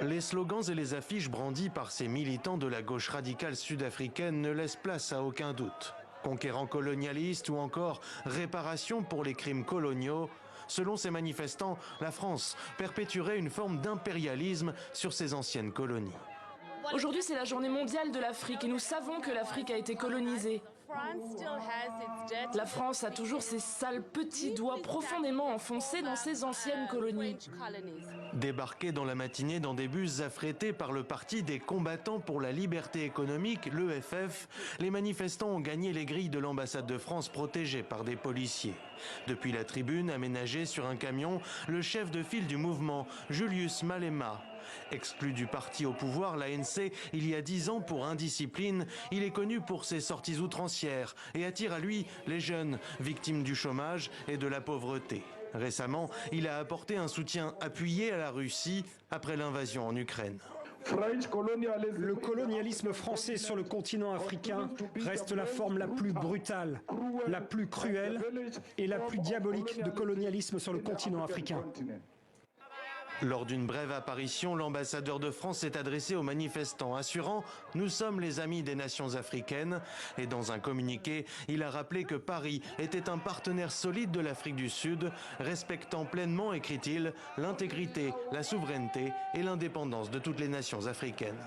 Les slogans et les affiches brandis par ces militants de la gauche radicale sud-africaine ne laissent place à aucun doute. Conquérant colonialiste ou encore réparation pour les crimes coloniaux, selon ces manifestants, la France perpétuerait une forme d'impérialisme sur ses anciennes colonies. Aujourd'hui, c'est la journée mondiale de l'Afrique et nous savons que l'Afrique a été colonisée. La France a toujours ses sales petits doigts profondément enfoncés dans ses anciennes colonies. Débarqués dans la matinée dans des bus affrétés par le Parti des combattants pour la liberté économique, l'EFF, les manifestants ont gagné les grilles de l'ambassade de France protégée par des policiers. Depuis la tribune aménagée sur un camion, le chef de file du mouvement, Julius Malema, exclu du parti au pouvoir, l'ANC, il y a 10 ans pour indiscipline, il est connu pour ses sorties outrancières et attire à lui les jeunes victimes du chômage et de la pauvreté. Récemment, il a apporté un soutien appuyé à la Russie après l'invasion en Ukraine. Le colonialisme français sur le continent africain reste la forme la plus brutale, la plus cruelle et la plus diabolique de colonialisme sur le continent africain. Lors d'une brève apparition, l'ambassadeur de France s'est adressé aux manifestants, assurant « Nous sommes les amis des nations africaines » et dans un communiqué, il a rappelé que Paris était un partenaire solide de l'Afrique du Sud, respectant pleinement, écrit-il, l'intégrité, la souveraineté et l'indépendance de toutes les nations africaines.